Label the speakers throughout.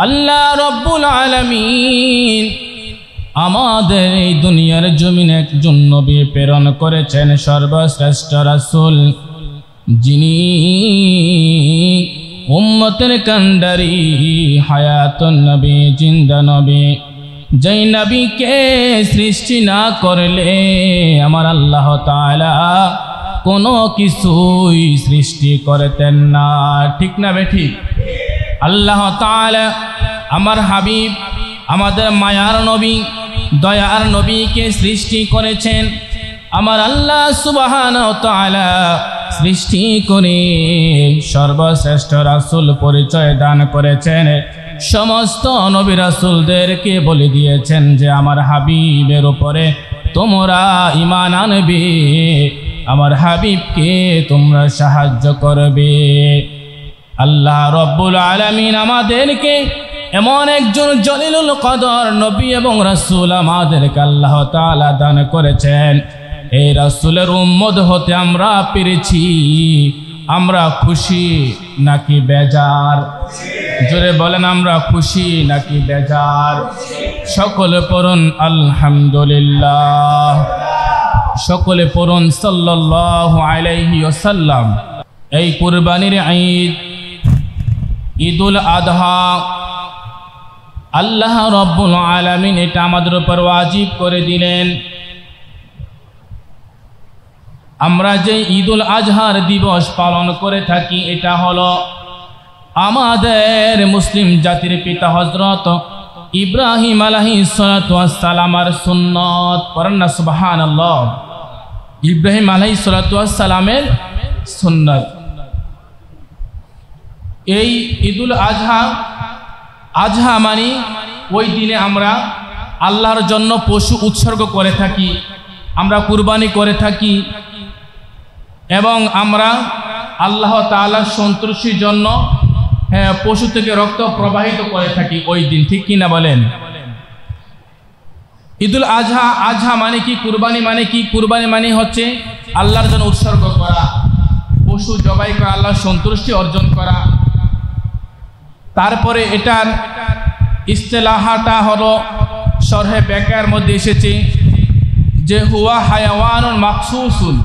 Speaker 1: আল্লাহ রব্বুল আলামিন আমাদের এই দুনিয়ার জমিনে একজন নবী প্রেরণ করেছেন, সর্বশ্রেষ্ঠ রাসূল, যিনি উম্মতের কান্ডারি, হায়াতুন নবী, জিন্দা নবী। যেই নবীকে সৃষ্টি না করলে আমার আল্লাহ তাআলা কোনো কিছুই সৃষ্টি করতেন না। ঠিক না বেঠিক? আল্লাহ তাআলা আমার হাবিব, আমাদের মায়ার নবী, দয়ার নবীকে সৃষ্টি করেছেন। আমার আল্লাহ সুবহানাহু ওয়া তাআলা সৃষ্টি করে সর্বশ্রেষ্ঠ রাসূল পরিচয় দান করেছেন। সমস্ত নবী রাসূলদেরকে বলে দিয়েছেন যে আমার হাবিবের উপরে তোমরা ঈমান আনবে, আমার হাবিবকে তোমরা সাহায্য করবে। আল্লাহ রব্বুল আলামিন আমাদেরকে এমন একজন জলিলুল কদর নবী এবং রাসূল আমাদেরকে আল্লাহ তাআলা দান করেছেন। এই রাসূলের উম্মত হতে আমরা পেরেছি, আমরা খুশি নাকি বেজার? জোরে বলেন, আমরা খুশি নাকি বেজার? সকলে পড়ুন আলহামদুলিল্লাহ, সকলে পড়ুন সাল্লাল্লাহু আলাইহি ওয়াসাল্লাম। এই কুরবানির ঈদ, ঈদুল আযহা, আল্লাহ রব্বুল আলামিন এটা আমাদের উপর ওয়াজিব করে দিলেন। আমরা যে ঈদুল আজহার দিবস পালন করে থাকি, এটা হলো আমাদের মুসলিম জাতির পিতা হযরত ইব্রাহিম আলাইহিস সালাতু ওয়াস সালামের সুন্নাত। পড়েন না সুবহানাল্লাহ। ইব্রাহিম আলাইহিস সালাতু ওয়াস সালামের সুন্নাত। এই ঈদুল আজহা, আজহা মানে ওই দিনে আমরা আল্লাহর জন্য পশু উৎসর্গ করে থাকি, আমরা কুরবানি করে থাকি এবং আমরা আল্লাহ তাআলার সন্তুষ্টির জন্য পশু থেকে রক্ত প্রবাহিত করে থাকি ওই দিন। ঠিক কিনা বলেন? ঈদুল আজহা, আজহা মানে কি? কুরবানি মানে কি? কুরবানি মানে হচ্ছে আল্লাহর জন্য উৎসর্গ করা, পশু জবাই করা, আল্লাহর সন্তুষ্টি অর্জন করা। তারপরে এটার ইস্তেলাহাটা হলো শরহে বেকার মধ্যে এসেছে যে হুয়া হায়াওয়ানুন মাকসুসুন,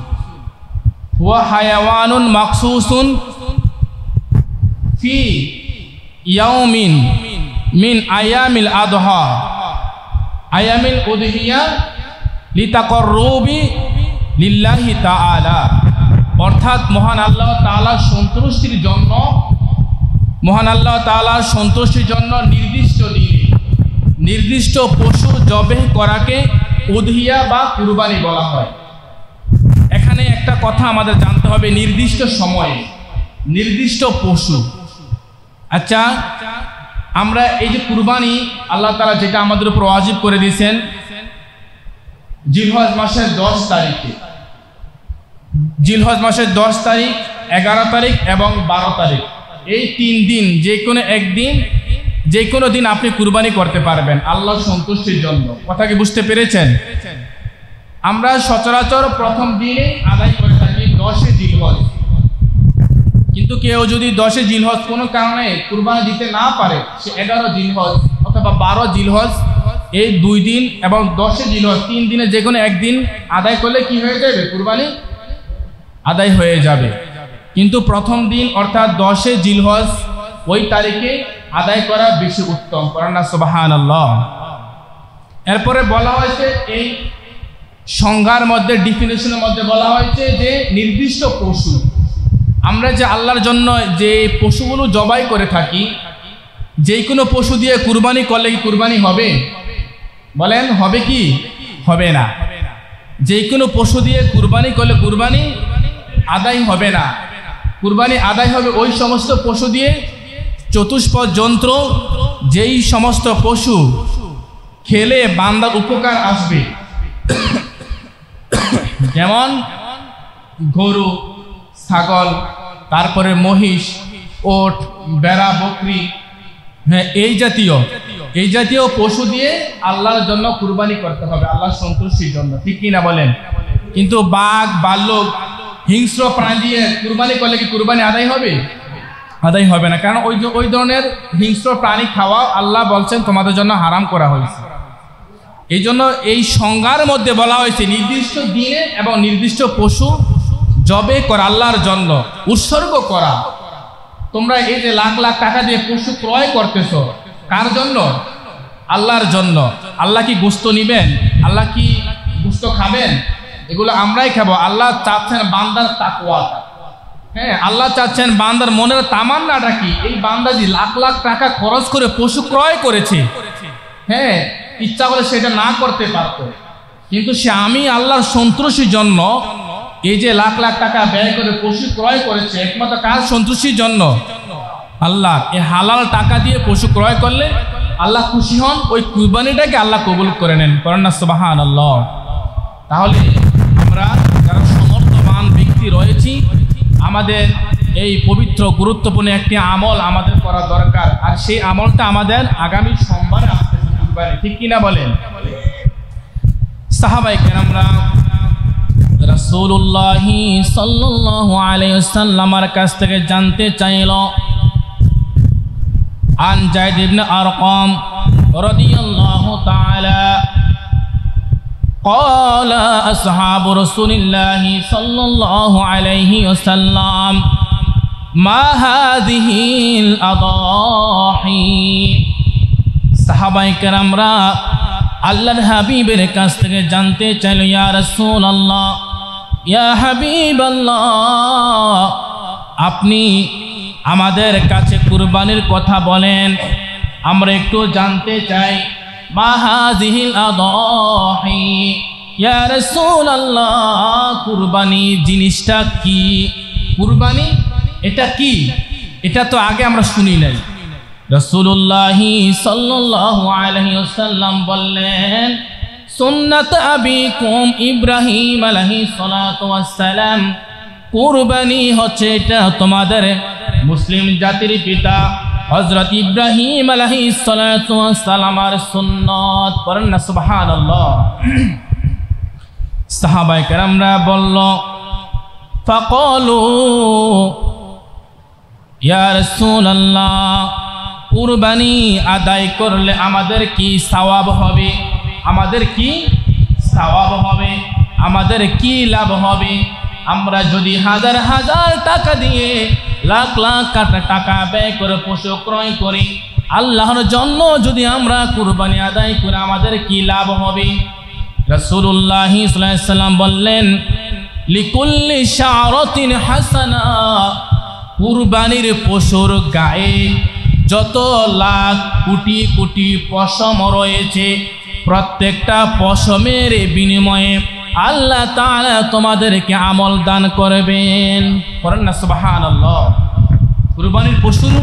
Speaker 1: হুয়া হায়াওয়ানুন মাকসুসুন ফি ইয়াউমিন মিন আয়ামিল আযহা, আয়ামিল উদহিয়া লিতাকাররুবি লিল্লাহি তাআলা। অর্থাৎ মহান আল্লাহ তাআলার সন্তুষ্টির জন্য, মহান আল্লাহ তাআলার সন্তুষ্টির জন্য নির্দিষ্ট দিনে নির্দিষ্ট পশু জবেহ করাকে উদহিয়া বা কুরবানি বলা হয়। এখানে একটা কথা আমাদের জানতে হবে, নির্দিষ্ট সময়ে নির্দিষ্ট পশু। আচ্ছা, আমরা এই যে কুরবানি আল্লাহ তাআলা যেটা আমাদের উপর ওয়াজিব করে দিয়েছেন জিলহজ মাসের 10 তারিখে, জিলহজ মাসের 10 তারিখ, 11 তারিখ এবং 12 তারিখ, এই 3 দিন যে কোনো একদিন, যে কোনো দিন আপনি কুরবানি করতে পারবেন আল্লাহর সন্তুষ্টির জন্য। কথা কি বুঝতে পেরেছেন? আমরা সচরাচর প্রথম দিনে আদায় করে থাকি 10 জিলহজ, কিন্তু কেউ যদি 10 জিলহজ কোনো কারণে কুরবানি দিতে না পারে, সে 11 জিলহজ অথবা 12 জিলহজ, এই 2 দিন এবং 10 জিলহজ 3 দিনে যে কোনো একদিন আদায় করলে কি হয়ে যাবে? কুরবানি আদায় হয়ে যাবে। কিন্তু প্রথম দিন অর্থাৎ 10 জিলহজ ওই তারিখে আদায় করা বেশি উত্তম। করেন না সুবহানাল্লাহ। এরপরে বলা হয়েছে এই সংজ্ঞার মধ্যে, ডিফিনিশনের মধ্যে বলা হয়েছে যে নির্দিষ্ট পশু, আমরা যে আল্লাহর জন্য যে পশুগুলো জবাই করে থাকি, যে কোনো পশু দিয়ে কুরবানি করলে কি কুরবানি হবে? বলেন হবে কি হবে না? যে কোনো পশু দিয়ে কুরবানি করলে কুরবানি আদায় হবে না। কুরবানি আদায় হবে ওই সমস্ত পশু দিয়ে, চতুষ্পদ যন্ত্র, যেই সমস্ত পশু খেলে বান্দার উপকার আসবে, যেমন গরু, ছাগল, তারপরে মহিষ, ওট, বেড়া, বকরি, হ্যাঁ এই জাতীয় পশু দিয়ে আল্লাহর জন্য কুরবানি করতে হবে, আল্লাহর সন্তুষ্টির জন্য। ঠিক কিনা বলেন? কিন্তু বাঘ, ভাল্লুক, হিংস্র প্রাণী দিয়ে কুরবানি করলে কি কুরবানি আদায় হবে? আদায় হবে না, কারণ ওই ধরনের হিংস্র প্রাণী খাওয়া আল্লাহ বলছেন তোমাদের জন্য হারাম করা হয়েছে। এই জন্য এই সংজ্ঞার মধ্যে বলা হয়েছে নির্দিষ্ট দিনে এবং নির্দিষ্ট পশু জবে করা, আল্লাহর জন্য উৎসর্গ করা। তোমরা এই যে লাখ লাখ টাকা দিয়ে পশু ক্রয় করতেছ, কার জন্য? আল্লাহর জন্য। আল্লাহ কি গোশত নিবেন? আল্লাহ কি গোশত খাবেন? এগুলো আমরাই খাবো। আল্লাহ চাচ্ছেন বান্দার তাকওয়াটা। হ্যাঁ, আল্লাহ চাচ্ছেন বান্দার মনের তামান্নাটা কি? এই বান্দা যে লাখ লাখ টাকা খরচ করে পশু ক্রয় করেছে, হ্যাঁ, ইচ্ছা করে সেটা না করতে পারতো, কিন্তু সে আমি আল্লাহর সন্তুষ্টির জন্য এই যে লাখ লাখ টাকা ব্যয় করে পশু ক্রয় করেছে, একমাত্র কার সন্তুষ্টির জন্য? আল্লাহ। এই হালাল টাকা দিয়ে পশু ক্রয় করলে আল্লাহ খুশি হন, ওই কুরবানিটাকে আল্লাহ কবুল করে নেন। করেন না সুবহানাল্লাহ? তাহলে আমরা যারা সমর্থবান ব্যক্তি রয়েছি, আমাদের এই পবিত্র গুরুত্বপূর্ণ একটি আমল আমাদের করা দরকার, আর সেই আমলটা আমাদের আগামী সোমবারে আসতেছে কুরবানি, ঠিক কিনা বলেন? সাহাবায়ে কেরামরা রাসূলুল্লাহ সাল্লাল্লাহু আলাইহি ওয়াসাল্লামের কাছ থেকে জানতে চাইল, আন যায়েদ ইবনে আরকাম রাদিয়াল্লাহু তাআলা قال أصحاب رسول الله صلى الله عليه وسلم ما هذه الأضاحي। সাহাবায়ে কেরামরা আল্লাহর হাবিবের কাছ থেকে জানতে চাইল, ইয়া রাসূলুল্লাহ, ইয়া হাবিবাল্লাহ, আপনি আমাদের কাছে কুরবানির কথা বলেন, আমরা একটু জানতে চাই। মা হাযিহিল আদাহি, ইয়া রাসূলুল্লাহ, কুরবানি জিনিসটা কি? কুরবানি এটা কি? এটা তো আগে আমরা শুনি নাই। রাসূলুল্লাহ সাল্লাল্লাহু আলাইহি ওয়াসাল্লাম বললেন, সুন্নাত আবিকুম ইব্রাহিম আলাইহিস সালাতু ওয়াস সালাম, কুরবানি হচ্ছে এটা তোমাদের মুসলিম জাতির পিতা হযরত ইব্রাহিম আলাইহিস সালাতু ওয়াস সালামের সুন্নাত। পড়েন না সুবহানাল্লাহ। সাহাবায়ে কেরামরা বলল, ফাকালু ইয়া রাসূলুল্লাহ, কুরবানি আদায় করলে আমাদের কি সওয়াব হবে? আমাদের কি সওয়াব হবে? আমাদের কি লাভ হবে? আমরা যদি হাজার হাজার টাকা দিয়ে লাখ লাখ টাকা ব্যয় করে পশু ক্রয় করি, আল্লাহর জন্য যদি আমরা কুরবানি আদায় করে আমাদের কি লাভ হবে? রাসূলুল্লাহ সাল্লাল্লাহু আলাইহি ওয়াসাল্লাম বললেন, লিকুল্লি শা'রাতিন হাসানা, কুরবানির পশুর গায়ে যত লাখ কোটি কোটি পশম রয়েছে, প্রত্যেকটা পশমের বিনিময়ে আল্লাহ তাআলা তোমাদেরকে আমল দান করবেন। করেন না সুবহানাল্লাহ? কুরবানির পশুর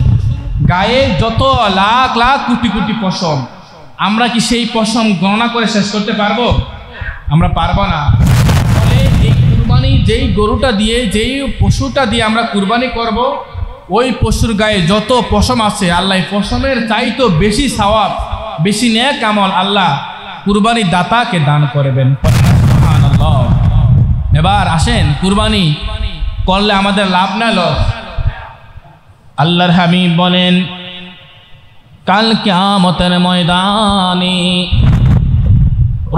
Speaker 1: গায়ে যত লাখ লাখ কোটি কোটি পশম, আমরা কি সেই পশম গণনা করে শেষ করতে পারবো? আমরা পারবো না। তাহলে এই কুরবানি যেই গরুটা দিয়ে, যেই পশুটা দিয়ে আমরা কুরবানি করব, ওই পশুর গায়ে যত পশম আছে, আল্লাহ পশমের চাইতো বেশি সওয়াব, বেশি নেক আমল আল্লাহ কুরবানি দাতাকে দান করবেন। সুবহানাল্লাহ। এবার আসেন, কুরবানি করলে আমাদের লাভ না লস? আল্লাহর হাবিব বলেন, কাল কিয়ামতের ময়দানে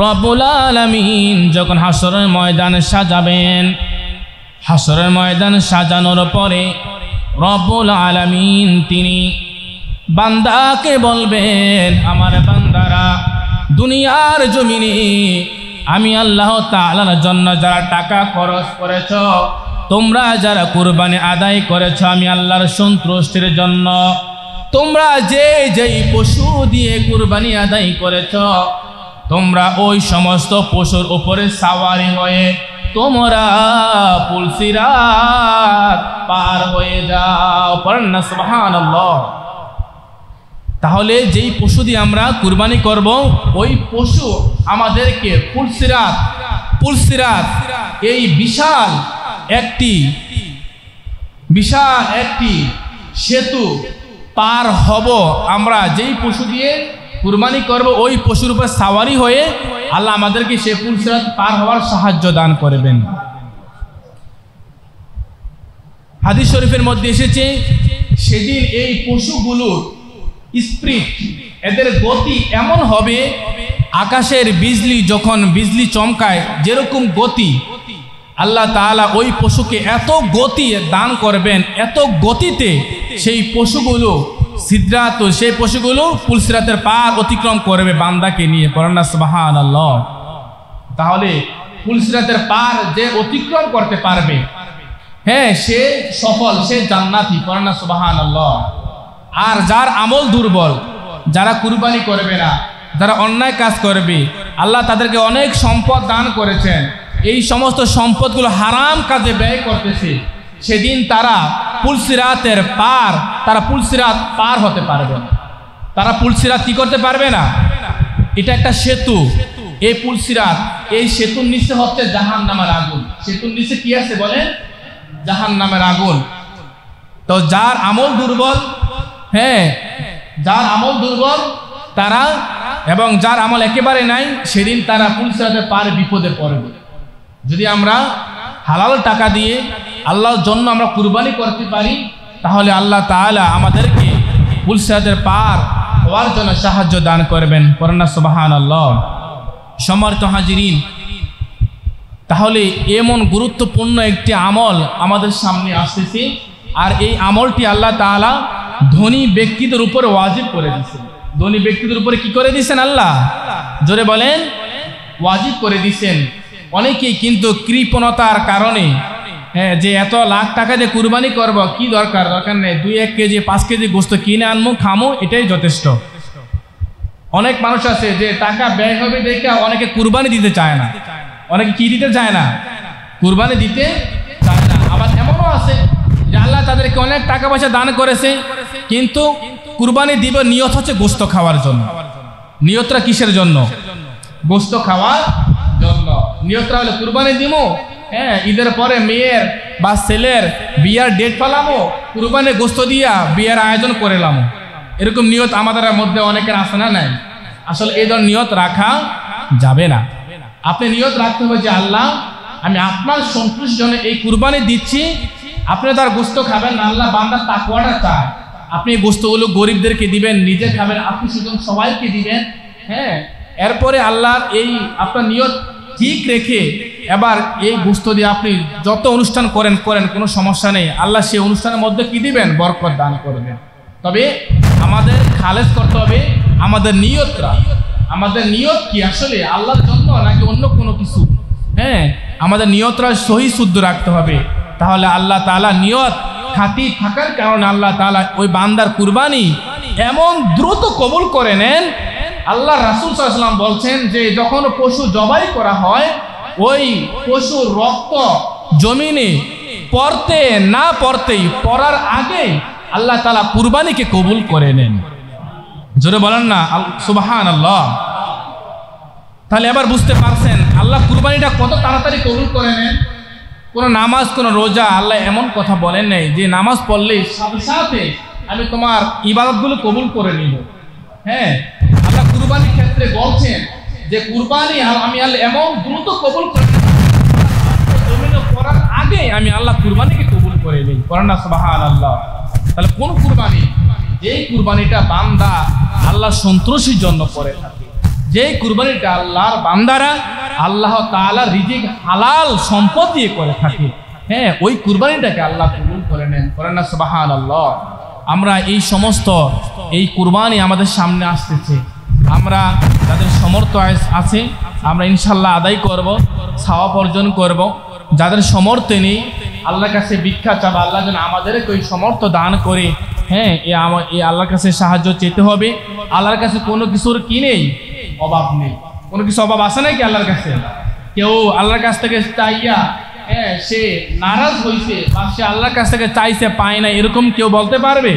Speaker 1: রব্বুল আলামিন যখন হাসরের ময়দান সাজাবেন, হাসরের ময়দান সাজানোর পরে রব্বুল আলামিন তিনি বান্দাকে বলবেন, আমার বান্দারা, দুনিয়ার জমিনে আমি আল্লাহ তাআলার জন্য যারা টাকা খরচ করেছ, তোমরা যারা কুরবানি আদায় করেছ আমি আল্লাহর সন্তুষ্টির জন্য, তোমরা যেই পশু দিয়ে কুরবানি আদায় করেছ, তোমরা ওই সমস্ত পশুর উপরে সাওয়ারি হয়ে তোমরা পুলসিরাত পার হয়ে যাও। পড়েন না সুবহানাল্লাহ। তাহলে যেই পশু দিয়ে আমরা কুরবানি করব, ওই পশু আমাদেরকে পুলসিরাত এই বিশাল একটি সেতু পার হব। আমরা যেই পশু দিয়ে কুরবানি করব, ওই পশুর উপর সাওয়ারি হয়ে আল্লাহ আমাদেরকে সে পুলসিরাত পার হওয়ার সাহায্য দান করবেন। হাদিস শরীফের মধ্যে এসেছে, সেদিন এই পশুগুলোর স্পিরিট, এদের গতি এমন হবে, আকাশের বিজলি যখন বিজলি চমকায় যেরকম গতি, আল্লাহ তাআলা ওই পশুকে এত গতি দান করবেন, এত গতিতে সেই পশুগুলো সিদরাত, সেই পশুগুলো পুলসিরাতের পার অতিক্রম করবে বান্দাকে নিয়ে। পড়েন না সুবহানাল্লাহ। তাহলে পুলসিরাতের পার যে অতিক্রম করতে পারবে, হ্যাঁ, সে সফল, সে জান্নাতি। পড়েন না সুবহানাল্লাহ। আর যার আমল দুর্বল, যারা কুরবানি করবে না, যারা অন্যায় কাজ করবে, আল্লাহ তাদেরকে অনেক সম্পদ দান করেছেন, এই সমস্ত সম্পদগুলো হারাম কাজে ব্যয় করতেছে, সেদিন তারা পুলসিরাতের পার, তারা পুলসিরাত পার হতে পারবে না। তারা পুলসিরাত কি করতে পারবে না? এটা একটা সেতু, এই পুলসিরাত, এই সেতুর নিচে হচ্ছে জাহান্নামের আগুন। সেতুর নিচে কি আছে বলেন? জাহান্নামের আগুন। তো যার আমল দুর্বল, হ্যাঁ, যার আমল দুর্বল তারা, এবং যার আমল একেবারে নাই, সেদিন তারা পুলসিরাতের পারে বিপদে পড়বে। যদি আমরা হালাল টাকা দিয়ে আল্লাহর জন্য আমরা কুরবানি করতে পারি, তাহলে আল্লাহ তাআলা আমাদেরকে পুলসিরাতের পার হওয়ার জন্য সাহায্য দান করবেন। পড়েন না সুবহানাল্লাহ। সম্মানিত হাজিরিন, তাহলে এমন গুরুত্বপূর্ণ একটি আমল আমাদের সামনে আসতেছে, আর এই আমলটি আল্লাহ তাআলা ধনী ব্যক্তিদের উপরে ওয়াজিব করে দিয়েছেন। ধনী ব্যক্তিদের উপরে কি করে দিয়েছেন? আল্লাহ, জোরে বলেন, ওয়াজিব করে দিয়েছেন। অনেকেই কিন্তু কৃপণতার কারণে, হ্যাঁ, যে এত লাখ টাকা দিয়ে কুরবানি করব, কি দরকার নেই, 2-1 কেজি 5 কেজি গোস্ত কিনে আনবো, খামো, এটাই যথেষ্ট। অনেক মানুষ আছে যে টাকা ব্যয় হবে দেখে অনেকে কুরবানি দিতে চায় না। অনেকে কি দিতে চায় না? কুরবানি দিতে চায় না। আবার এমনও আছে যে আল্লাহ তাদেরকে অনেক টাকা পয়সা দান করেছে, কিন্তু কুরবানি দিব নিয়ত হচ্ছে গোস্ত খাওয়ার জন্য। নিয়তটা কিসের জন্য? গোস্ত খাওয়ার জন্য। নিয়তটা হলে কুরবানি দিব, হ্যাঁ, ঈদের পরে মেয়ের বা ছেলের বিয়ার ডেট পালামো, কুরবানি গোস্ত দিয়া বিয়ের আয়োজন করেলাম, এরকম নিয়ত আমাদের মধ্যে অনেকের আছে না? নাই। আসলে এই ধরনের নিয়ত রাখা যাবে না। আপনি নিয়ত রাখতে হবে যে আল্লাহ, আমি আপনার সন্তুষ্টির জন্য এই কুরবানি দিচ্ছি। আপনি তার গোস্ত খাবেন না, আল্লাহ বান্দার তাকওয়াটা চায়। আপনি গোস্তগুলো গরিবদেরকে দিবেন, নিজে খাবেন, আপনি সুতরাং সবাইকে দিবেন, হ্যাঁ। এরপরে আল্লাহর এই আপনার নিয়ত ঠিক রেখে এবার এই গোস্ত দিয়ে আপনি যত অনুষ্ঠান করেন কোনো সমস্যা নেই, আল্লাহ সেই অনুষ্ঠানের মধ্যে কি দিবেন? বরকত দান করবেন। তবে আমাদের খালেস করতে হবে আমাদের নিয়তটা। আমাদের নিয়ত কি আসলে আল্লাহর জন্য নাকি অন্য কোনো কিছু? হ্যাঁ, আমাদের নিয়তটা সহি শুদ্ধ রাখতে হবে। তাহলে আল্লাহ তাআলা নিয়ত খাঁটি থাকার কারণে আল্লাহ তাআলা ওই বান্দার কুরবানি এমন দ্রুত কবুল করে নেন। আল্লাহ রাসূল সাল্লাল্লাহু আলাইহি ওয়াসাল্লাম বলছেন যে যখন পশু জবাই করা হয়, ওই পশুর রক্ত জমিনে পড়তে না পড়তেই, পড়ার আগে আল্লাহ তাআলা কুরবানিকে কবুল করে নেন। জোরে বলেন না সুবহানাল্লাহ। তাহলে এবার বুঝতে পারছেন আল্লাহ কুরবানিটা কত তাড়াতাড়ি কবুল করে নেন। কোনো নামাজ, কোনো রোজা আল্লাহ এমন কথা বলেন নাই যে নামাজ পড়লেই সাথে সাথে আমি তোমার ইবাদতগুলো কবুল করে নিব। হ্যাঁ, আল্লাহ কুরবানির ক্ষেত্রে বলছেন যে কুরবানি আমি আল্লাহ এমন দ্রুত কবুল করে জমিনে পড়ার আগে আমি আল্লাহ কুরবানিকে কবুল করে নিই। করেন না সুবহানাল্লাহ। তাহলে কোন কুরবানি? যেই কুরবানিটা বান্দা আল্লাহ সন্তুষ্টির জন্য করে থাকে, যেই কুরবানিটা আল্লাহর বান্দারা আল্লাহ তাআলার রিজিক হালাল সম্পদ দিয়ে করে থাকে, হ্যাঁ, ওই কুরবানিটাকে আল্লাহ কবুল করে নেন। করেন না সুবহানাল্লাহ। আমরা এই সমস্ত এই কুরবানি আমাদের সামনে আসতেছে, আমরা যাদের সামর্থ্য আছে আমরা ইনশাল্লাহ আদায় করব, সওয়াব অর্জন করব। যাদের সামর্থ্য নেই আল্লাহর কাছে ভিক্ষা চাওয়া, আল্লাহ যেন আমাদেরকে ওই সামর্থ্য দান করে, হ্যাঁ, এই আল্লাহর কাছে সাহায্য চেতে হবে। আল্লাহর কাছে কোনো কিছুর কি নেই? অভাব নেই। কোনো কিছু অভাব আছে নাকি আল্লাহর কাছে? কেউ আল্লাহর কাছ থেকে চাইয়া, হ্যাঁ, সে নারাজ হয়েছে বা সে আল্লাহর কাছ থেকে চাইছে পায় না, এরকম কেউ বলতে পারবে?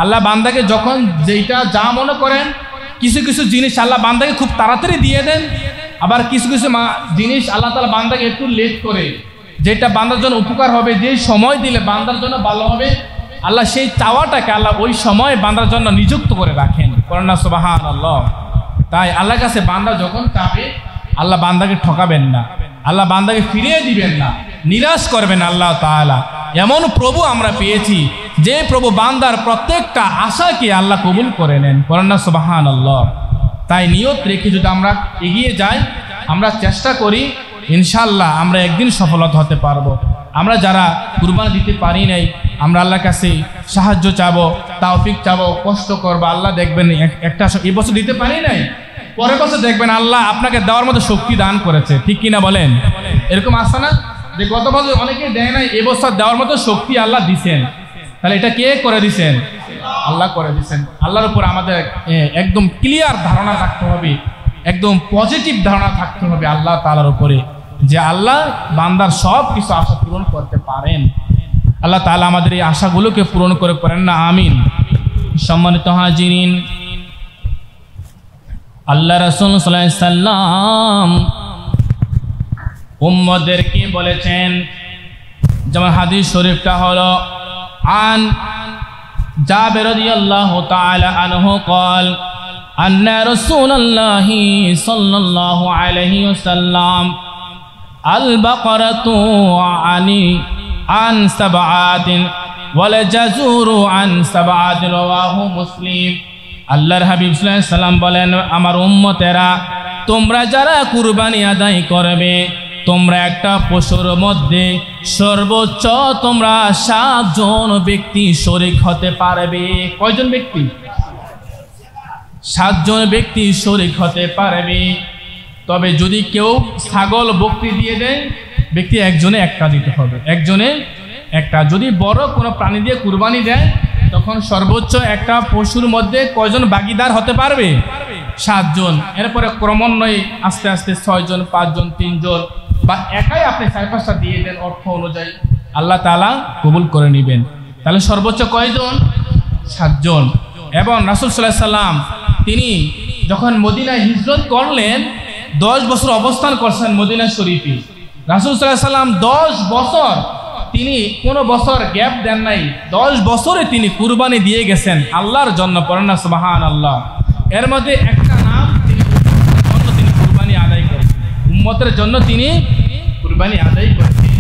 Speaker 1: আল্লাহ বান্দাকে যখন যেটা যা মনে করেন, কিছু কিছু জিনিস আল্লাহ বান্দাকে খুব তাড়াতাড়ি দিয়ে দেন, আবার কিছু কিছু জিনিস আল্লাহ তাআলা বান্দাকে একটু লেট করে, যেটা বান্দার জন্য উপকার হবে, যে সময় দিলে বান্দার জন্য ভালো হবে, আল্লাহ সেই চাওয়াটাকে আল্লাহ ওই সময় বান্দার জন্য নিযুক্ত করে রাখেন। করেন না সুবহানাল্লাহ। তাই আল্লাহর কাছে বান্দা যখন চাবে, আল্লাহ বান্দাকে ঠকাবেন না, আল্লাহ বান্দাকে ফিরিয়ে দিবেন না, নিরাশ করবেন আল্লাহ তাআলা। এমন প্রভু আমরা পেয়েছি যে প্রভু বান্দার প্রত্যেকটা আশাকে আল্লাহ কবুল করে নেন। বলেন না সুবহানাল্লাহ। তাই নিয়ত রেখে যদি আমরা এগিয়ে যাই, আমরা চেষ্টা করি, ইনশাআল্লাহ আমরা একদিন সফলতা হতে পারবো। আমরা যারা কুরবানি দিতে পারি নাই, আমরা আল্লাহর কাছে সাহায্য চাবো, তৌফিক চাবো, কষ্ট করবো। আল্লাহ দেখবেন একটা এই বছর দিতে পারি নাই, পরের বছর দেখবেন আল্লাহ আপনাকে দেওয়ার মতো শক্তি দান করেছে। ঠিক কিনা বলেন? এরকম আসে না যে গত বছর অনেকে দেয় নাই, এবছর দেওয়ার মতো শক্তি আল্লাহ দিছেন। তাহলে এটা কে করে দিছেন? আল্লাহ করে দিছেন। আল্লাহর উপর আমাদের একদম ক্লিয়ার ধারণা থাকতে হবে, একদম পজিটিভ ধারণা থাকতে হবে আল্লাহ তাআলার উপরে, যে আল্লাহ বান্দার সব কিছু আশা পূরণ করতে পারেন। আল্লাহ তাআলা আমাদের এই আশাগুলোকে পূরণ করে করেন না, আমিন। সম্মানিত হাজিরিন, আল্লাহ রাসূল সাল্লাল্লাহু আলাইহি সাল্লাম উম্মতদেরকে বলেছেন, যেমন হাদিস শরীফটা হলো আন জাবির রাদিয়াল্লাহু তাআলা আনহু قال أن رسول الله صلى الله عليه وسلم البقرة عن سبعات والجزور عن سبعات رواه مسلم। আল্লাহর হাবিব সাল্লাল্লাহু আলাইহি সাল্লাম বলেন, আমার উম্মতেরা, তোমরা যারা কুরবানি আদায় করবে, তোমরা একটা পশুর মধ্যে সর্বোচ্চ তোমরা 7 জন ব্যক্তি শরীক হতে পারবে। কয়জন ব্যক্তি? 7 জন ব্যক্তি শরীক হতে পারবে। তবে যদি কেউ ছাগল বকরি দিয়ে দেয়, ব্যক্তি একজনে একটা দিতে হবে, একজনে একটা। যদি বড় কোনো প্রাণী দিয়ে কুরবানি দেয়, তখন সর্বোচ্চ একটা পশুর মধ্যে কয়জন ভাগীদার হতে পারবে? 7 জন। এরপরে ক্রমান্বয়ে আস্তে আস্তে 6 জন, 5 জন, 3 জন, বা একাই আপনি 4-5টা দিয়ে দেন অর্থ অনুযায়ী, আল্লাহ তাআলা কবুল করে নেবেন। তাহলে সর্বোচ্চ কয়জন? 7 জন। এবং রাসূল সাল্লাল্লাহু আলাইহি সাল্লাম তিনি যখন মদিনায় হিজরত করলেন, 10 বছর অবস্থান করছেন মদিনা শরীফে। রাসূল সাল্লাল্লাহু আলাইহি সাল্লাম 10 বছর তিনি কোনো বছর গ্যাপ দেন নাই, 10 বছরে তিনি কুরবানি দিয়ে গেছেন আল্লাহর জন্য। পড়েন না সুবহানাল্লাহ। এর মধ্যে একটা নাম তিনি কুরবানি আদায় করেছেন, উম্মতের জন্য তিনি কুরবানি আদায় করেছেন।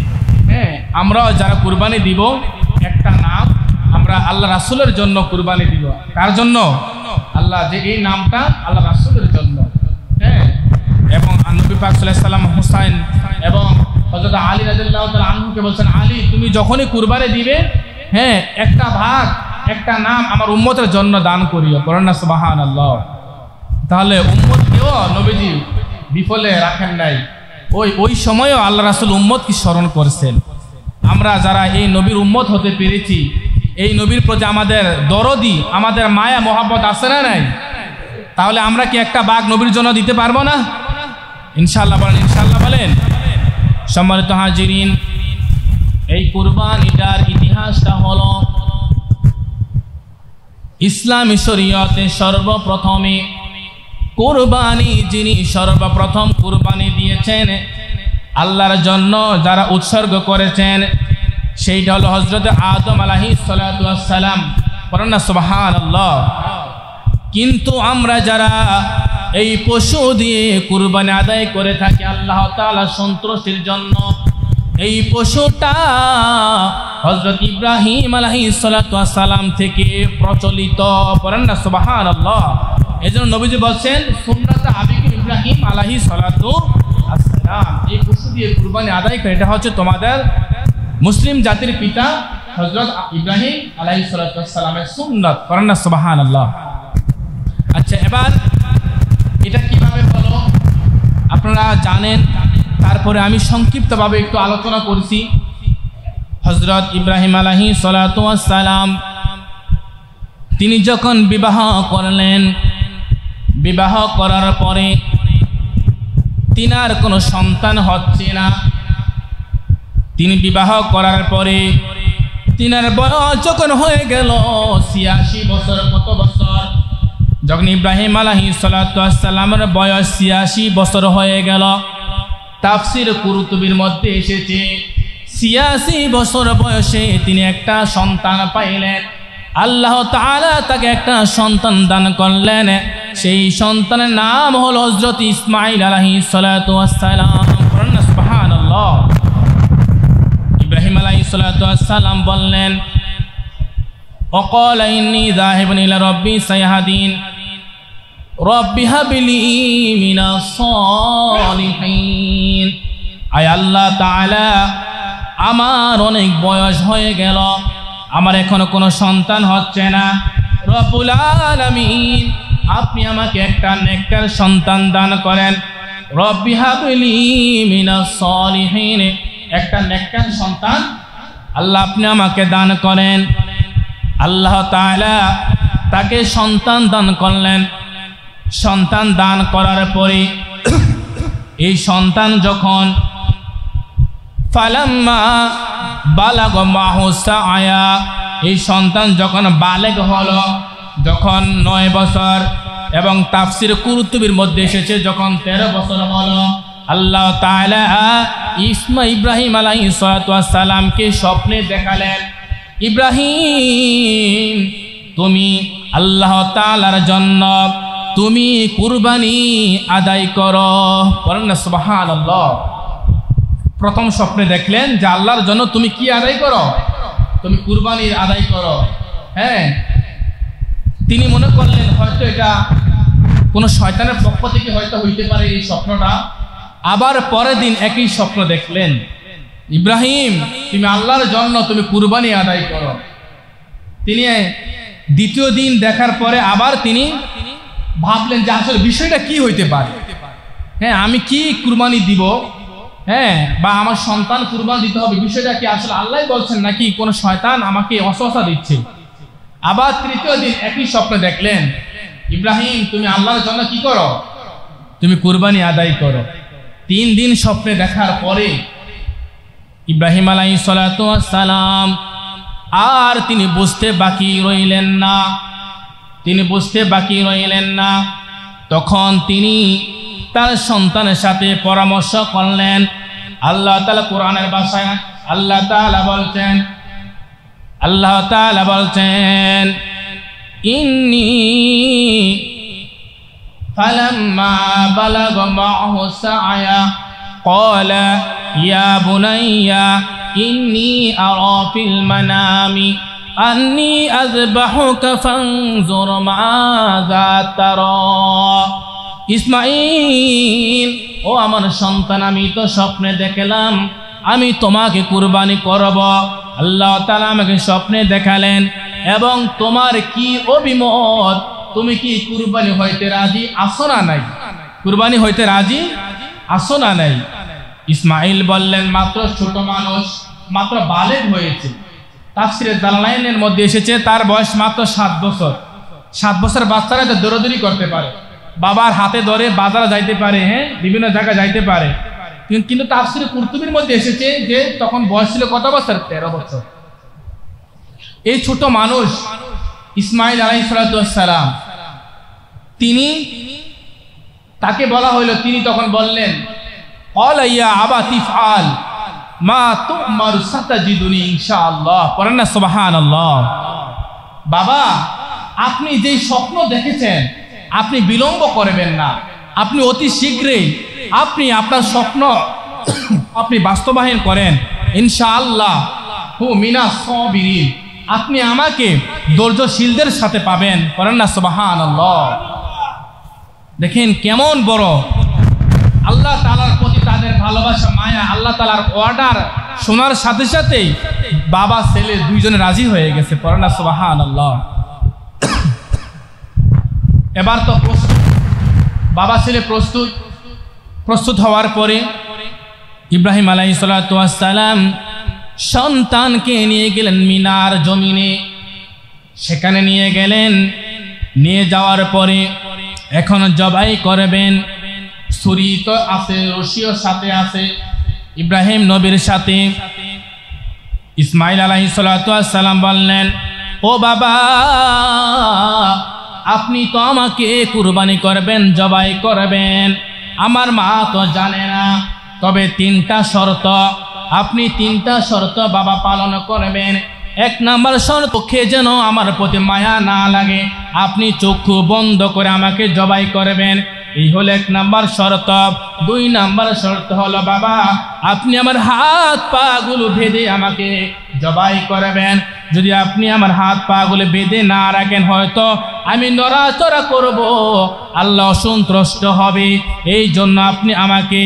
Speaker 1: হ্যাঁ, আমরাও যারা কুরবানি দিব, একটা নাম আমরা আল্লাহ রাসূলের জন্য কুরবানি দিব। কার জন্য? আল্লাহ, যে এই নামটা আল্লাহ রাসূলের জন্য। হ্যাঁ, এবং নবী পাক সাল্লাল্লাহু আলাইহি সাল্লাম হুসাইন এবং হযরত আলী রাদিয়াল্লাহু তাআলা আনহুকে বলছেন, আলী তুমি যখনই কুরবানি দিবে, হ্যাঁ, একটা ভাগ, একটা নাম আমার উম্মতের জন্য দান করিও। পড়েন না সুবহানাল্লাহ। তাহলে উম্মতকেও নবীজি বিফলে রাখেন নাই। ওই সময়ও আল্লাহ রাসূল উম্মতকে স্মরণ করেছেন। আমরা যারা এই নবীর উম্মত হতে পেরেছি, এই নবীর প্রতি আমাদের দরদি, আমাদের মায়া মহব্বত আছে না নাই? তাহলে আমরা কি একটা ভাগ নবীর জন্য দিতে পারবো না? ইনশাআল্লাহ বলেন, ইনশাআল্লাহ বলেন। সম্মানিত হাজিরিন, এই কুরবানিটার ইতিহাসটা হলো, ইসলামী শরীয়তে সর্বপ্রথমে কুরবানি যিনি সর্বপ্রথম কুরবানি দিয়েছেন আল্লাহর জন্য, যারা উৎসর্গ করেছেন, সেইটা হলো হযরত আদম আলাইহিস সালাতু ওয়াস সালাম। পড়েন না সুবহানাল্লাহ। কিন্তু আমরা যারা এই পশু দিয়ে কুরবানি আদায় করে থাকি আল্লাহ তাআলা সন্তুষ্টির জন্য, এই পশুটা হযরত ইব্রাহিম আলাইহিস সালাতু ওয়াস সালাম থেকে প্রচলিত। পড়েন না সুবহানাল্লাহ। এজন্য নবীজি বলছেন, সুন্নাতে আবিকুম ইব্রাহিম আলাইহিস সালাতু ওয়াস সালাম। এই পশু দিয়ে কুরবানি আদায় করে, এটা হচ্ছে তোমাদের মুসলিম জাতির পিতা হযরত ইব্রাহিম আলাইহিস সালাতু ওয়াস সালামের সুন্নাত। পড়েন না সুবহানাল্লাহ। আচ্ছা, এবার এটা কিভাবে হলো আপনারা জানেন, তারপরে আমি সংক্ষিপ্তভাবে একটু আলোচনা করছি। হযরত ইব্রাহিম আলাইহিস সালাতু ওয়াস সালাম তিনি যখন বিবাহ করলেন, বিবাহ করার পরে তিনার কোনো সন্তান হচ্ছে না। তিনি বিবাহ করার পরে তিনার বয়স যখন হয়ে গেল 86 বছর, কত বছর? যখন ইব্রাহিম আলাইহিস সালাতু ওয়াস সালামের বয়স 86 বছর হয়ে গেল, তাফসীর কুরতুবির মধ্যে এসেছে 86 বছর বয়সে তিনি একটা সন্তান পাইলেন। আল্লাহ তাআলা তাকে একটা সন্তান দান করলেন। সেই সন্তানের নাম হলো হযরত ইসমাঈল আলাইহিস সালাতু ওয়াস সালাম। সুবহানাল্লাহ। ইব্রাহিম আলাইহিস আলাইহিসসালাতু ওয়াসসালাম বললেন, وقال إني ذاهب إلى ربي سيهدين رب هب لي من الصالحين। আয় আল্লাহ তাআলা, আমার অনেক বয়স হয়ে গেল, আমার এখনো কোনো সন্তান হচ্ছে না। রব্বুল আলামিন, আপনি আমাকে একটা নেককার সন্তান দান করেন। রব্বি হাবলি মিনাস সলিহিন, একটা নেককার সন্তান আল্লাহ আপনি আমাকে দান করেন। আল্লাহ তাআলা তাকে সন্তান দান করলেন। সন্তান দান করার পরে এই সন্তান যখন ফালাম্মা বালাগ মাহু সায়া, এই সন্তান যখন বালেগ হলো, যখন 9 বছর, এবং তাফসির কুরতুবির মধ্যে এসেছে যখন 13 বছর হলো, আল্লাহ তাআলা ইব্রাহিম আলাইহিস সালাতু ওয়াস সালামকে স্বপ্নে দেখালেন, ইব্রাহিম তুমি আল্লাহ তাআলার জন্য তুমি কুরবানি আদায় করো। বলেন না সুবহানাল্লাহ। প্রথম স্বপ্নে দেখলেন যে আল্লাহর জন্য তুমি কি আদায় করো, তুমি কুরবানি আদায় করো। হ্যাঁ, তিনি মনে করলেন হয়তো এটা কোনো শয়তানের পক্ষ থেকে হয়তো হইতে পারে এই স্বপ্নটা। আবার পরের দিন একই স্বপ্ন দেখলেন, ইব্রাহিম তুমি আল্লাহর জন্য তুমি কুরবানি আদায় করো। তিনি দ্বিতীয় দিন দেখার পরে আবার তিনি ভাবলেন যে আসলে বিষয়টা কি হইতে পারে। হ্যাঁ, আমি কি কুরবানি দিব, হ্যাঁ, বা আমার সন্তান কুরবানি দিতে হবে, বিষয়টা কি আসলে আল্লাহ বলছেন নাকি কোনো শয়তান আমাকে ওয়াসওয়াসা দিচ্ছে। আবার তৃতীয় দিন একই স্বপ্ন দেখলেন, ইব্রাহিম তুমি আল্লাহর জন্য কি করো, তুমি কুরবানি আদায় করো। 3 দিন স্বপ্নে দেখার পরে ইব্রাহিম আলাইহিস সালাতু ওয়াস সালাম আর তিনি বুঝতে বাকি রইলেন না, তিনি বুঝতে বাকি রইলেন না। তখন তিনি তার সন্তানের সাথে পরামর্শ করলেন। আল্লাহ তাআলা কোরআনের ভাষায় আল্লাহ তাআলা বলছেন ইন্নী ফালাম্মা বালাগা মাহু সায়া ক্বালা ইয়া বুনাইয়া ইন্নী আরা ফিল মানামি আন্নী আযবাহুকা ফানজুর মাযা তারা। ইসমাঈল, ও আমার সন্তান, আমি তো স্বপ্নে দেখলাম আমি তোমাকে কুরবানি করব। আল্লাহ তাআলা আমাকে স্বপ্নে দেখালেন, এবং তোমার কি অভিমত, তুমি কি কুরবানি হইতে রাজি আছো না নাই, কুরবানি হইতে রাজি আছো না নাই। ইসমাঈল বললেন মাত্র ছোট মানুষ, মাত্র বালেগ হয়েছে। তাফসিরে জালালাইনের মধ্যে এসেছে তার বয়স মাত্র 7 বছর। 7 বছর বাচ্চারা তো দৌড়াদৌড়ি করতে পারে, বাবার হাতে ধরে বাজারে যাইতে পারে, হ্যাঁ, বিভিন্ন জায়গায় যাইতে পারে। কিন্তু তাফসিরে কুরতুবির মধ্যে এসেছে যে তখন বয়স ছিল কত বছর, 13 বছর। এই ছোট মানুষ ইসমাঈল আলাইহিস সালাতু ওয়াস সালাম, তিনি তাকে বলা হইল, তিনি তখন বললেন ক্বালা ইয়া আবাতি ফাল মা তুমারু সাতাজিদুনি ইনশাআল্লাহ। পড়েন না সুবহানাল্লাহ। বাবা, আপনি যেই স্বপ্ন দেখেছেন আপনি বিলম্ব করবেন না, আপনি অতি শীঘ্রই আপনি আপনার স্বপ্ন আপনি বাস্তবায়ন করেন ইনশাআল্লাহ। হু মিনাস সাবিরিন, আপনি আমাকে ধৈর্যশীলদের সাথে পাবেন। করেন না সুবহানাল্লাহ। দেখেন কেমন বড় আল্লাহ তাআলার প্রতি তাদের ভালোবাসা, মায়া। আল্লাহ তাআলার অর্ডার শোনার সাথে সাথেই বাবা ছেলে দুইজনে রাজি হয়ে গেছে। করেন না সুবহানাল্লাহ। এবার তো বাবা ছেলে প্রস্তুত হওয়ার পরে ইব্রাহিম আলাইহিস সালাতু ওয়াস সালাম সন্তানকে নিয়ে গেলেন মিনার জমিনে। সেখানে নিয়ে গেলেন, নিয়ে যাওয়ার পরে এখন জবাই করবেন। ছুরি তো আছে, রশিও সাথে আছে, ইব্রাহিম নবীর সাথে। ইসমাঈল আলাইহিস সালাতু ওয়াস সালাম বললেন, ও বাবা, আপনি তো আমাকে কুরবানি করবেন, জবাই করবেন, আমার মা তো জানে না, তবে 3টা শর্ত, আপনি 3টা শর্ত বাবা পালন করবেন। 1 নম্বর শর্ত, চোখে যেন আমার প্রতি মায়া না লাগে, আপনি চক্ষু বন্ধ করে আমাকে জবাই করবেন। এই হলো 1 নাম্বার শর্ত। 2 নাম্বার শর্ত হলো বাবা আপনি আমার হাত পা গুলো বেঁধে আমাকে জবাই করবেন। যদি আপনি আমার হাত পা গুলো বেঁধে না রাখেন হয়তো আমি নড়াচড়া করব, আল্লাহ অসন্তুষ্ট হবে। এই জন্য আপনি আমাকে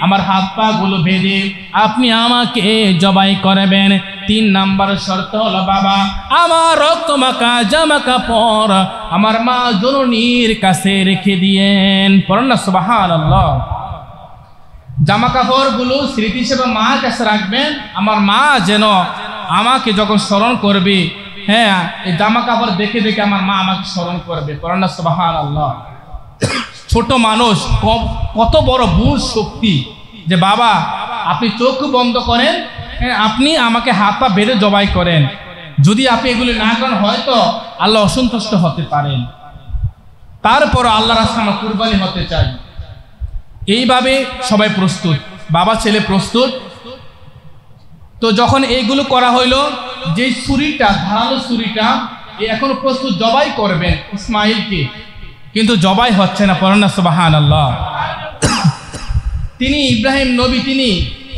Speaker 1: আমার হাত পা গুলো বেঁধে আপনি আমাকে জবাই করবেন। 3 নাম্বার শর্ত হলো বাবা আমার রক্ত মাখা জামা কাপড় আমার মা জননীর কাছে রেখে দিয়েন। পড়েন না সুবহানাল্লাহ। জামা কাপড় গুলো স্মৃতি হিসেবে মার কাছে রাখবেন। আমার মা যেন আমাকে যখন স্মরণ করবে, হ্যাঁ এই জামা কাপড় দেখে দেখে আমার মা আমাকে স্মরণ করবে। পড়েন না সুবহানাল্লাহ। ছোট মানুষ কত বড় বুঝ শক্তি যে বাবা আপনি চোখ বন্ধ করেন, আপনি আমাকে হাত পা বেঁধে জবাই করেন। যদি আপনি এগুলি না করেন হয়তো আল্লাহ অসন্তুষ্ট হতে পারেন। তারপর আল্লাহর রাস্তায় আমরা কুরবানি হতে চাই। এইভাবে সবাই প্রস্তুত, বাবা ছেলে প্রস্তুত। তো যখন এইগুলো করা হইলো, যে ছুরিটা ধারালো ছুরিটা এখনো প্রস্তুত জবাই করবেন ইসমাইলকে, কিন্তু জবাই হচ্ছে না। পড়েন না সুবহানাল্লাহ। তিনি ইব্রাহিম নবী তিনি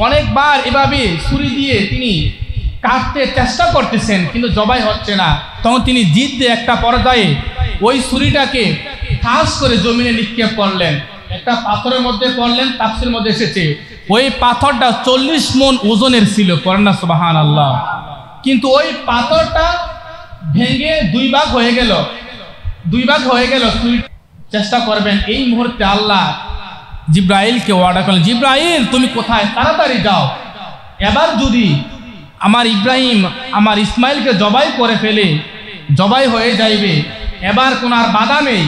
Speaker 1: অনেকবার এভাবে ছুরি দিয়ে তিনি কাটতে চেষ্টা করতেছেন কিন্তু জবাই হচ্ছে না। তখন তিনি জিদ দিয়ে একটা পর্যায়ে ওই ছুরিটাকে ঠাস করে জমিনে নিক্ষেপ করলেন, একটা পাথরের মধ্যে পড়লেন। তাফসীরের মধ্যে এসেছে ওই পাথরটা 40 মণ ওজনের ছিল। পড়েন না সুবহানাল্লাহ। কিন্তু ওই পাথরটা ভেঙে 2 ভাগ হয়ে গেল, 2 ভাগ হয়ে গেল। চেষ্টা করবেন। এই মুহূর্তে আল্লাহ জিব্রাইলকে অর্ডার করলেন, জিব্রাইল তুমি কোথায়, তাড়াতাড়ি যাও। এবার যদি আমার ইব্রাহিম আমার ইসমাইলকে জবাই করে ফেলে, জবাই হয়ে যাইবে, এবার কোনো আর বাধা নেই।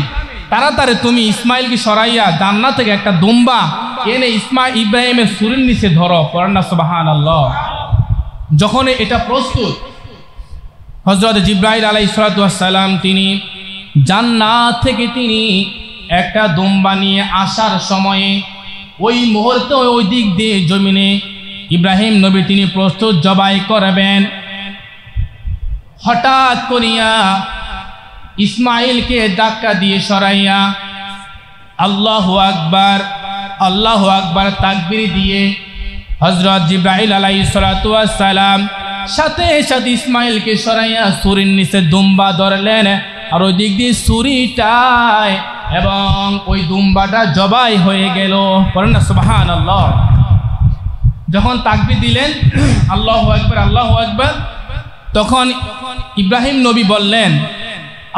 Speaker 1: তাড়াতাড়ি তুমি ইসমাইলকে সরাইয়া জান্নাত থেকে একটা দুম্বা এনে ইব্রাহিমের ছুরির নিচে ধরো। পড়েন না সুবহানাল্লাহ। যখন এটা প্রস্তুত, হযরত জিব্রাইল আলাইহিস সালাম তিনি জান্নাত থেকে তিনি একটা দুম্বা নিয়ে আসার সময়ে ওই মুহূর্তে ওই দিক দিয়ে জমিনে ইব্রাহিম নবী তিনি প্রস্তুত জবাই করবেন। হঠাৎ করিয়া ইসমাইলকে ধাক্কা দিয়ে সরাইয়া আল্লাহু আকবার আল্লাহু আকবার তাকবীর দিয়ে হযরত জিব্রাইল আলাইহিস সালাম সাথে সাথে ইসমাইলকে সরাইয়া ছুরির নিচে দুম্বা ধরলেন। আর ওই দিক দিয়ে ছুরিটায় এবং ওই দুম্বাটা জবাই হয়ে গেল। পড়েন না সুবহানাল্লাহ। যখন তাকবীর দিলেন আল্লাহু আকবার আল্লাহু আকবার, তখন ইব্রাহিম নবী বললেন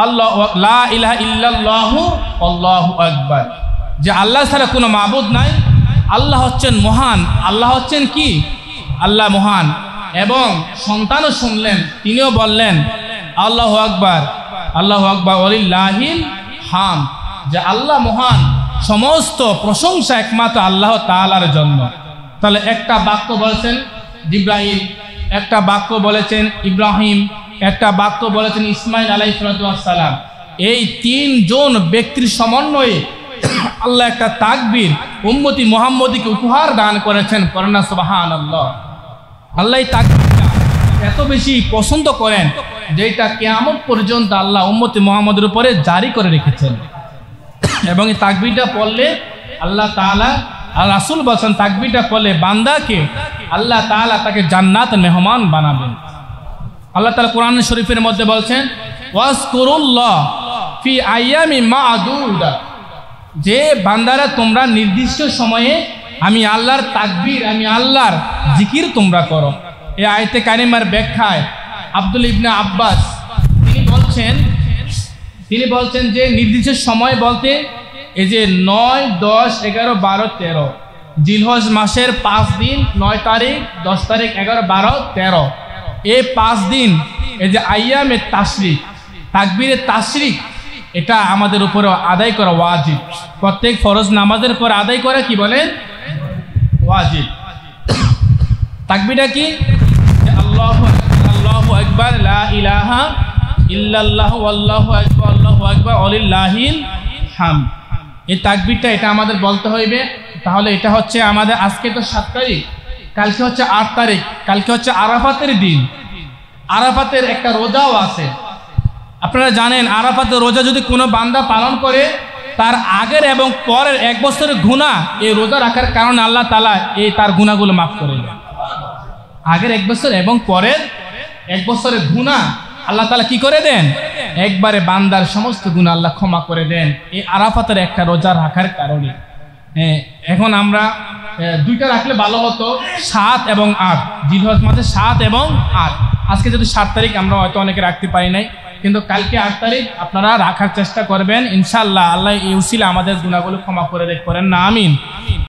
Speaker 1: আল্লাহু লা ইলাহা ইল্লাল্লাহু আল্লাহু আকবার, যে আল্লাহ ছাড়া কোনো মাবুদ নাই, আল্লাহ হচ্ছেন মহান। আল্লাহ হচ্ছেন কি? আল্লাহ মহান। এবং সন্তানও শুনলেন, তিনিও বললেন আল্লাহু আকবার আল্লাহু আকবার ওয়ালিল্লাহিল হামদ, যে আল্লাহ মহান, সমস্ত প্রশংসা একমাত্র আল্লাহ তাআলার জন্য। তাহলে একটা বাক্য বলেছেন জিব্রাইল, একটা বাক্য বলেছেন ইব্রাহিম, একটা বাক্য বলেছেন ইসমাইল আলাইহিস সালাম। এই 3 জন ব্যক্তির সমন্বয়ে আল্লাহ একটা তাকবীর উম্মতি মুহাম্মদীকে উপহার দান করেছেন। পড়েন না সুবহানাল্লাহ। আল্লাহ এই তাকবীরটা এত বেশি পছন্দ করেন যেটা কিয়ামত পর্যন্ত আল্লাহ উম্মতি মুহাম্মদের উপরে জারি করে রেখেছেন। এবং এই তাকবীরটা পড়লে আল্লাহ তাআলা আর রাসূল বলেন তাকবীরটা পড়লে বান্দাকে আল্লাহ তাআলা তাকে জান্নাতের মেহমান বানাবেন। আল্লাহ তাআলা কোরআন শরীফের মধ্যে বলছেন ওয়াজকুরুল্লাহ ফি আইয়ামি মা'দুদা, যে বান্দারা তোমরা নির্দিষ্ট সময়ে আমি আল্লাহর তাকবীর আমি আল্লাহর জিকির তোমরা করো। এই আয়াতে কারিমার ব্যাখ্যায় আব্দুল ইবনে আব্বাস তিনি বলছেন যে নির্দিষ্ট সময় বলতে এই যে 9, 10, 11, 12, 13 জিলহজ মাসের 5 দিন 9 তারিখ 10 তারিখ 11, 12, 13 এই 5 দিন এই যে আইয়ামে তাশরিক তাকবীরে তাশরিক এটা আমাদের উপরে আদায় করা ওয়াজিব। প্রত্যেক ফরজ নামাজের পর আদায় করা কি বলেন? ওয়াজিব। তাকবীরটা কি? আল্লাহু আকবার লা ইলাহা ইল্লাল্লাহু আল্লাহু আকবার ওয়ালিল্লাহিল হামদ। এই তাকবীরটা এটা আমাদের বলতে হইবে। তাহলে এটা হচ্ছে আমাদের আজকে তো 7 তারিখ, কালকে হচ্ছে 8 তারিখ, কালকে হচ্ছে আরাফাতের দিন। আরাফাতের একটা রোজাও আছে। আপনারা জানেন আরাফাতের রোজা যদি কোনো বান্দা পালন করে তার আগের এবং পরের 1 বছরের গুনাহ এই রোজা রাখার কারণে আল্লাহ তাআলা এই তার গুনাহগুলো মাফ করে দেন। আগের 1 বছর এবং পরের 1 বছরের গুনাহ আল্লাহ তাআলা কি করে দেন? একবারে বান্দার সমস্ত গুনাহ আল্লাহ ক্ষমা করে দেন এই আরাফাতের একটা রোজা রাখার কারণে। এখন আমরা 2টা রাখলে ভালো হতো, 7 এবং 8, জিলহজ মাসে 7 এবং 8। আজকে যদি 7 তারিখ আমরা হয়তো অনেকে রাখতে পারি নাই, কিন্তু কালকে 8 তারিখ আপনারা রাখার চেষ্টা করবেন ইনশাআল্লাহ। আল্লাহ এই উসিলা আমাদের গুনাহগুলো ক্ষমা করে করেন না, আমিন।